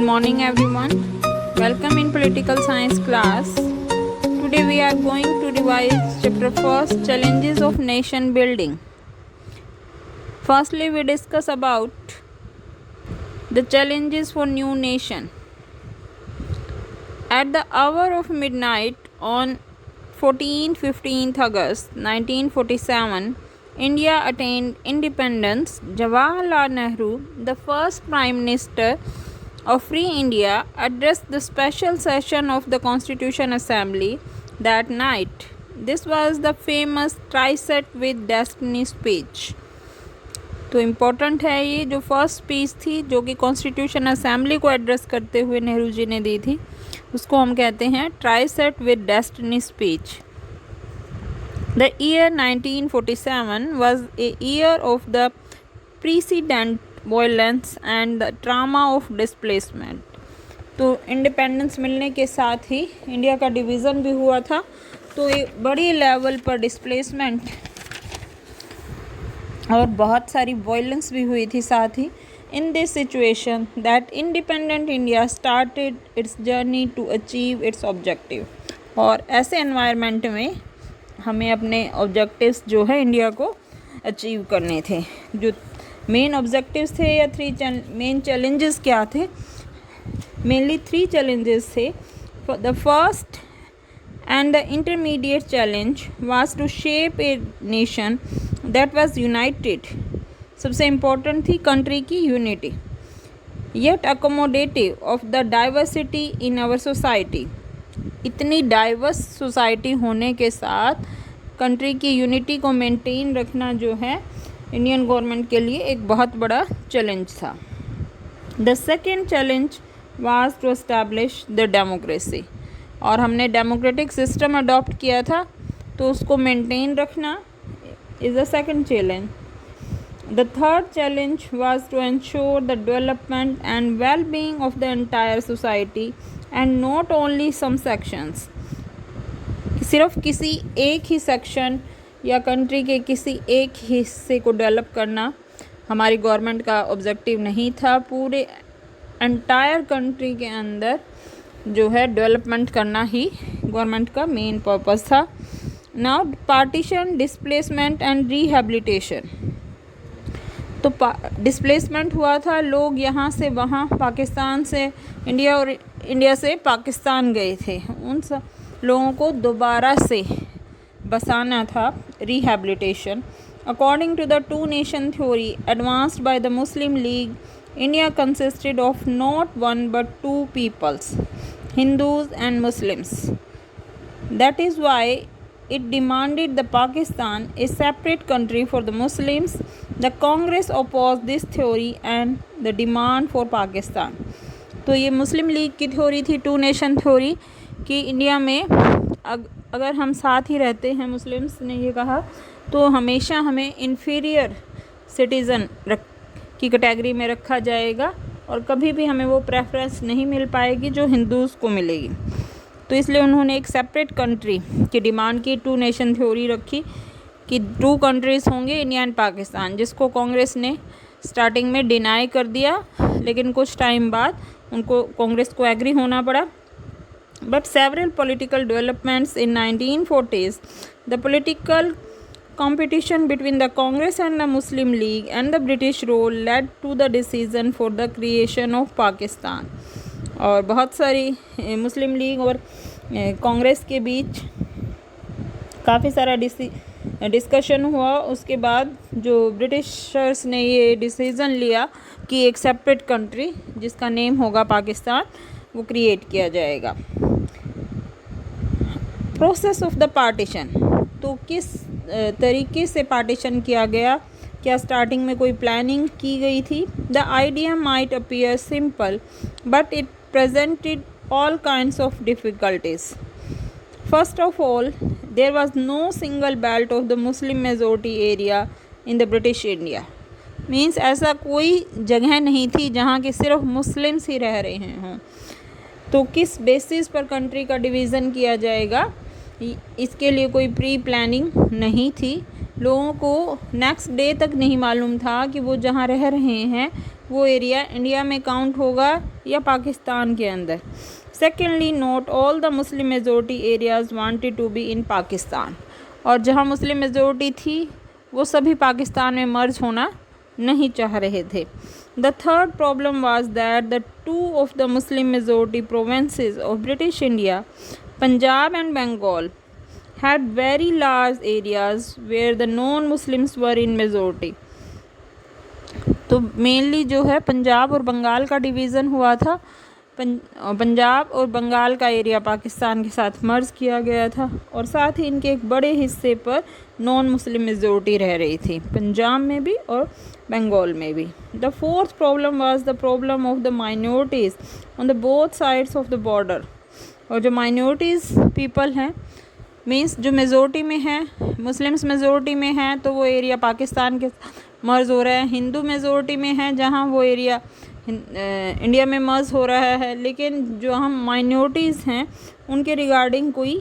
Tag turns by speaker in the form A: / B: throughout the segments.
A: Good morning everyone. Welcome in political science class. Today we are going to revise chapter first, challenges of nation building. Firstly we discuss about the challenges for new nation. At the hour of midnight on 15th August 1947, India attained independence. Jawaharlal Nehru, the first Prime Minister of Free India, addressed the special session of the Constitution Assembly that night. This was the famous Tri-Set with Destiny speech. तो important है ये जो first speech थी जो कि constitution assembly को address करते हुए नेहरू जी ने दी थी, उसको हम कहते हैं tryst with destiny speech. The year 1947 was a year of the precedent violence and the trauma of displacement. तो इंडिपेंडेंस मिलने के साथ ही इंडिया का डिवीज़न भी हुआ था, तो एक बड़ी लेवल पर डिस्प्लेसमेंट और बहुत सारी वायलेंस भी हुई थी साथ ही. In this situation that independent India started its journey to achieve its objective. और ऐसे एनवायरनमेंट में हमें अपने ऑब्जेक्टिव्स जो है इंडिया को अचीव करने थे. जो मेन ऑब्जेक्टिव्स थे या मेन चैलेंजेस क्या थे? मेनली 3 चैलेंजेस थे. The first and the intermediate challenge was to shape a nation that was united. सबसे इम्पोर्टेंट थी कंट्री की unity, yet accommodative of the diversity in our society. इतनी diverse society होने के साथ कंट्री की यूनिटी को मेंटेन रखना जो है इंडियन गवर्नमेंट के लिए एक बहुत बड़ा चैलेंज था. The second challenge was to establish the democracy. और हमने डेमोक्रेटिक सिस्टम अडॉप्ट किया था, तो उसको मेंटेन रखना is the second challenge. The third challenge was to ensure the development and well being of the entire society and not only some sections. सिर्फ किसी एक ही सेक्शन या कंट्री के किसी एक हिस्से को डेवलप करना हमारी गवर्नमेंट का ऑब्जेक्टिव नहीं था. पूरे एंटायर कंट्री के अंदर जो है डेवलपमेंट करना ही गवर्नमेंट का मेन पर्पस था. Now partition, displacement and rehabilitation. तो डिस्प्लेसमेंट हुआ था, लोग यहाँ से वहाँ, पाकिस्तान से इंडिया और इंडिया से पाकिस्तान गए थे. उन सब लोगों को दोबारा से बसाना था. Rehabilitation. According to the two nation theory advanced by the Muslim League, India consisted of not one but 2 peoples, Hindus and Muslims. That is why it demanded the Pakistan a separate country for the Muslims. The Congress opposed this theory and the demand for Pakistan. तो ये मुस्लिम league की theory थी, to nation theory, कि India में अगर हम साथ ही रहते हैं, मुस्लिम्स ने ये कहा, तो हमेशा हमें इन्फीरियर सिटीज़न की कैटेगरी में रखा जाएगा और कभी भी हमें वो प्रेफरेंस नहीं मिल पाएगी जो हिंदूज़ को मिलेगी. तो इसलिए उन्होंने एक सेपरेट कंट्री की डिमांड की, टू नेशन थ्योरी रखी कि 2 कंट्रीज़ होंगे, इंडिया एंड पाकिस्तान, जिसको कांग्रेस ने स्टार्टिंग में डिनाई कर दिया, लेकिन कुछ टाइम बाद उनको कांग्रेस को एग्री होना पड़ा. But several political developments in 1940s, the political competition between the Congress and the Muslim League and the British rule led to the decision for the creation of Pakistan. और बहुत सारी मुस्लिम league और कांग्रेस के बीच काफ़ी सारा discussion हुआ. उसके बाद जो ब्रिटिशर्स ने ये डिसीज़न लिया कि एक सेपरेट कंट्री जिसका नेम होगा पाकिस्तान, वो क्रिएट किया जाएगा. Process of the partition. तो किस तरीके से पार्टीशन किया गया? क्या स्टार्टिंग में कोई प्लानिंग की गई थी? The idea might appear simple but it presented all kinds of difficulties. First of all, there was no single belt of the Muslim majority area in the British India. Means ऐसा कोई जगह नहीं थी जहाँ के सिर्फ मुस्लिम्स ही रह रहे हों. तो किस बेसिस पर कंट्री का डिवीज़न किया जाएगा, इसके लिए कोई प्री प्लानिंग नहीं थी. लोगों को नेक्स्ट डे तक नहीं मालूम था कि वो जहाँ रह रहे हैं वो एरिया इंडिया में काउंट होगा या पाकिस्तान के अंदर। Secondly, not all the Muslim majority areas wanted to be in Pakistan, और जहाँ मुस्लिम मेजोरिटी थी वो सभी पाकिस्तान में मर्ज होना नहीं चाह रहे थे। The third problem was that the two of the Muslim majority provinces of British India, Punjab and Bengal, had very large areas where the non-Muslims were in majority। तो मेनली जो है पंजाब और बंगाल का डिवीज़न हुआ था। पंजाब और बंगाल का एरिया पाकिस्तान के साथ मर्ज किया गया था, और साथ ही इनके एक बड़े हिस्से पर नॉन मुस्लिम मेजोरिटी रह रही थी, पंजाब में भी और बंगाल में भी। The fourth problem was the problem of the minorities on the both sides of the border. और जो माइनॉरिटीज़ पीपल हैं, मीन्स जो मेजोरिटी में है, मुस्लिम्स मेजोरिटी में हैं तो वो एरिया पाकिस्तान के मर्ज हो रहा है। हिंदू मेजोरिटी में है जहाँ वो एरिया इंडिया में मर्ज हो रहा है। लेकिन जो हम माइनॉरिटीज़ हैं उनके रिगार्डिंग कोई,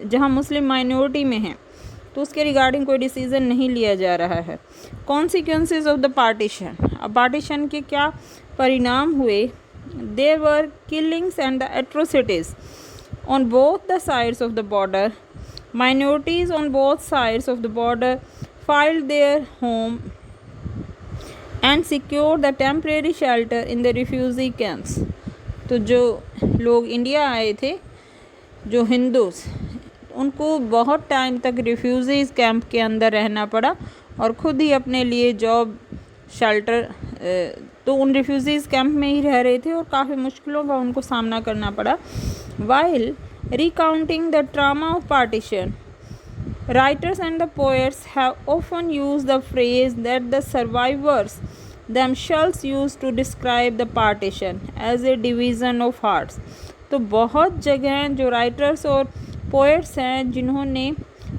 A: जहाँ मुस्लिम माइनॉरिटी में हैं तो उसके रिगार्डिंग कोई डिसीज़न नहीं लिया जा रहा है। कॉन्सिक्वेंसेस ऑफ द पार्टीशन, अब पार्टीशन के क्या परिणाम हुए? There were killings and the atrocities on both the sides of the border। Minorities on both sides of the border filed their home and secured the temporary shelter in the refugee camps। तो जो लोग India आए थे, जो Hindus, उनको बहुत time तक refugees camp के अंदर रहना पड़ा और ख़ुद ही अपने लिए जॉब, शेल्टर, तो उन रिफ्यूजीज़ कैंप में ही रह रहे थे और काफ़ी मुश्किलों का उनको सामना करना पड़ा। While recounting the trauma of partition, writers and the poets have often used the phrase that the survivors themselves used to describe the partition as a division of hearts। तो बहुत जगह जो राइटर्स और पोएट्स हैं जिन्होंने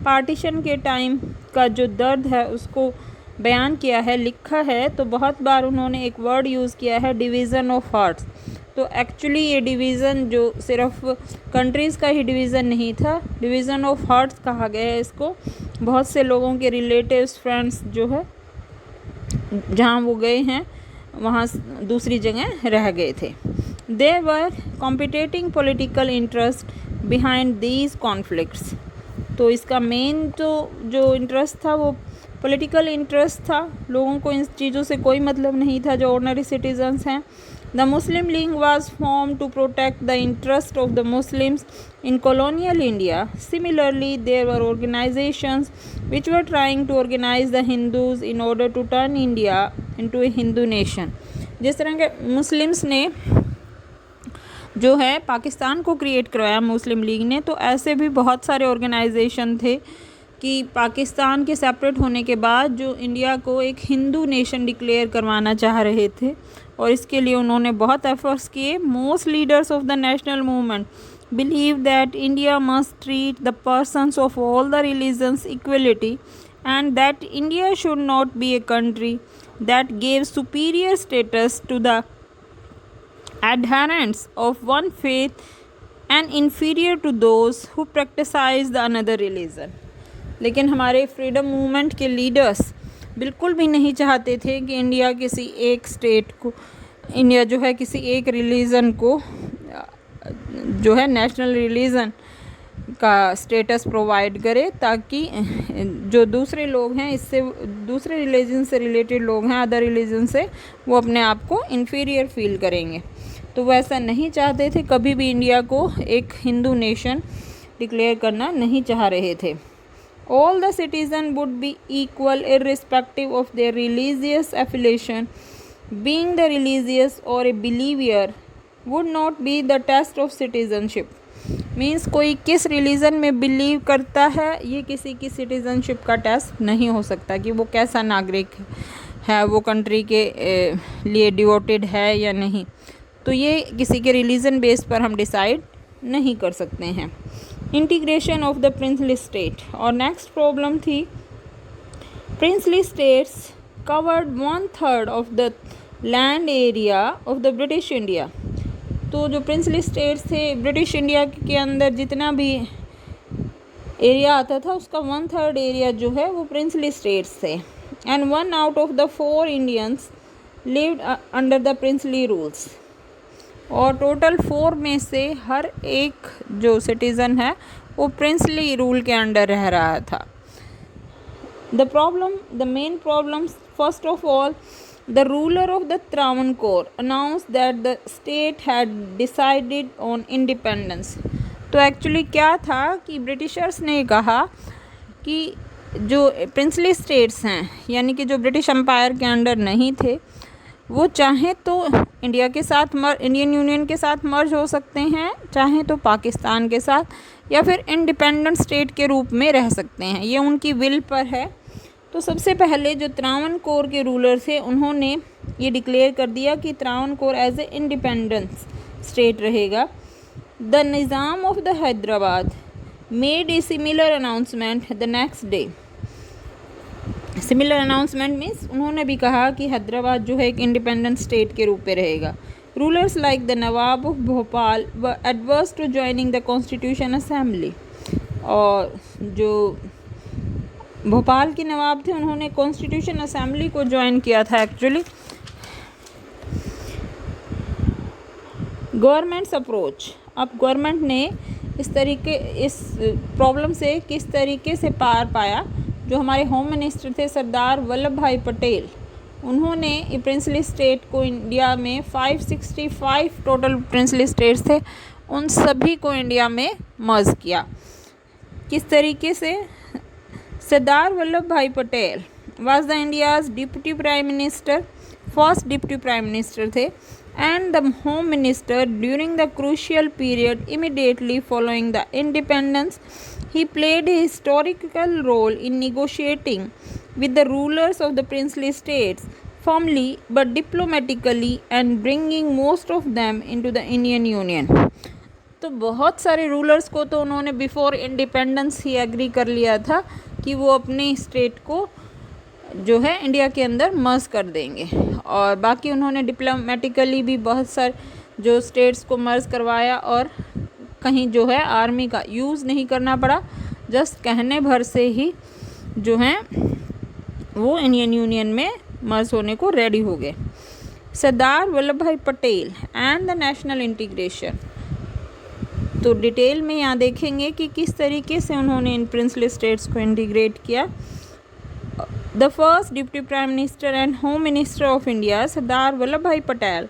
A: partition के time का जो दर्द है उसको बयान किया है, लिखा है, तो बहुत बार उन्होंने एक वर्ड यूज़ किया है, डिवीज़न ऑफ हार्ट्स। तो एक्चुअली ये डिवीज़न जो सिर्फ कंट्रीज़ का ही डिवीज़न नहीं था, डिवीज़न ऑफ हार्ट्स कहा गया है इसको। बहुत से लोगों के रिलेटिव्स, फ्रेंड्स जो है जहाँ वो गए हैं वहाँ दूसरी जगह रह गए थे। They were competing political interest behind these conflicts. तो इसका मेन तो जो इंटरेस्ट था वो पॉलिटिकल इंटरेस्ट था, लोगों को इन चीज़ों से कोई मतलब नहीं था जो ऑर्डिनरी सिटीजन्स हैं। The Muslim League was formed to protect the interest of the Muslims in colonial India. Similarly, there were organizations which were trying to organize the Hindus in order to turn India into a Hindu nation। जिस तरह के Muslims ने जो है पाकिस्तान को create करवाया मुस्लिम league ने, तो ऐसे भी बहुत सारे ऑर्गेनाइजेशन थे कि पाकिस्तान के सेपरेट होने के बाद जो इंडिया को एक हिंदू नेशन डिक्लेयर करवाना चाह रहे थे, और इसके लिए उन्होंने बहुत एफर्ट्स किए। Most leaders of the national movement believe that India must treat the persons of all the religions equality and that India should not be a country that gave superior status to the adherents of one faith and inferior to those who practice the another religion। लेकिन हमारे freedom movement के leaders बिल्कुल भी नहीं चाहते थे कि India किसी एक स्टेट को, इंडिया जो है किसी एक रिलीजन को जो है नेशनल रिलीजन का स्टेटस प्रोवाइड करे, ताकि जो दूसरे लोग हैं, इससे दूसरे रिलीजन से रिलेटेड लोग हैं, अदर रिलीजन से, वो अपने आप को इन्फीरियर फील करेंगे। तो वो ऐसा नहीं चाहते थे, कभी भी इंडिया को एक हिंदू नेशन डिक्लेयर करना नहीं चाह रहे थे। All the citizen would be equal irrespective of their religious affiliation. Being the religious or a believer would not be the test of citizenship. Means कोई किस रिलीजन में बिलीव करता है, ये किसी की सिटीजनशिप का टेस्ट नहीं हो सकता कि वो कैसा नागरिक है, वो कंट्री के लिए डिवोटेड है या नहीं। तो ये किसी के रिलीजन बेस पर हम डिसाइड नहीं कर सकते हैं। Integration of the princely state, और नेक्स्ट प्रॉब्लम थी princely states covered 1/3 of the land area of the British India. तो जो प्रिंसली स्टेट्स थे ब्रिटिश इंडिया के अंदर, जितना भी एरिया आता था उसका 1/3 एरिया जो है वो प्रिंसली स्टेट्स थे। And 1 out of the 4 Indians lived under the princely rules. और टोटल 4 में से हर एक जो सिटीज़न है वो प्रिंसली रूल के अंडर रह रहा था। The main problems, first of all, the ruler of the Travancore announced that the state had decided on independence। तो एक्चुअली क्या था कि ब्रिटिशर्स ने कहा कि जो प्रिंसली स्टेट्स हैं, यानी कि जो ब्रिटिश एम्पायर के अंडर नहीं थे, वो चाहे तो इंडियन यूनियन के साथ मर्ज हो सकते हैं, चाहे तो पाकिस्तान के साथ, या फिर इंडिपेंडेंट स्टेट के रूप में रह सकते हैं। ये उनकी विल पर है। तो सबसे पहले जो त्रावणकोर के रूलर थे उन्होंने ये डिक्लेयर कर दिया कि Travancore as a independence state रहेगा। The Nizam of the Hyderabad made a similar announcement the next day. Similar announcement means उन्होंने भी कहा कि हैदराबाद जो है एक इंडिपेंडेंट स्टेट के रूप में रहेगा। Rulers like the Nawab of Bhopal was adverse to joining the constitution assembly. और जो भोपाल के नवाब थे उन्होंने कॉन्स्टिट्यूशन असेंबली को ज्वाइन किया था एक्चुअली। गवर्नमेंट्स अप्रोच, अब गवर्नमेंट ने इस प्रॉब्लम से किस तरीके से पार पाया। जो हमारे होम मिनिस्टर थे सरदार वल्लभ भाई पटेल, उन्होंने प्रिंसली स्टेट को इंडिया में 565 टोटल प्रिंसली स्टेट्स थे, उन सभी को इंडिया में मर्ज किया। किस तरीके से? सरदार वल्लभ भाई Patel was the India's deputy prime minister, first deputy prime minister थे, and the home minister during the crucial period immediately following the independence. He played a historical role in negotiating with the rulers of the princely states firmly but diplomatically and bringing most of them into the Indian Union। तो बहुत सारे rulers को तो उन्होंने before independence ही agree कर लिया था कि वो अपने स्टेट को जो है इंडिया के अंदर मर्ज कर देंगे, और बाकी उन्होंने डिप्लोमेटिकली भी बहुत सारे जो स्टेट्स को मर्ज करवाया, और कहीं जो है आर्मी का यूज़ नहीं करना पड़ा, जस्ट कहने भर से ही जो है वो इंडियन यूनियन में मर्ज होने को रेडी हो गए। सरदार वल्लभ भाई Patel and the national integration, तो डिटेल में यहाँ देखेंगे कि किस तरीके से उन्होंने इन प्रिंसली स्टेट्स को इंटीग्रेट किया। The first Deputy Prime Minister and Home Minister of India, Sardar Vallabhbhai Patel,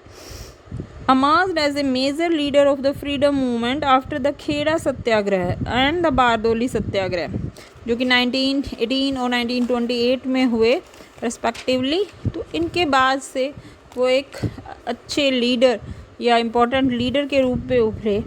A: emerged as a major leader of the freedom movement after the Kheda Satyagraha and the Bardoli Satyagraha, जो कि 1918 और 1928 में हुए respectively. तो इनके बाद से वो एक अच्छे लीडर या इम्पोर्टेंट लीडर के रूप में उभरे।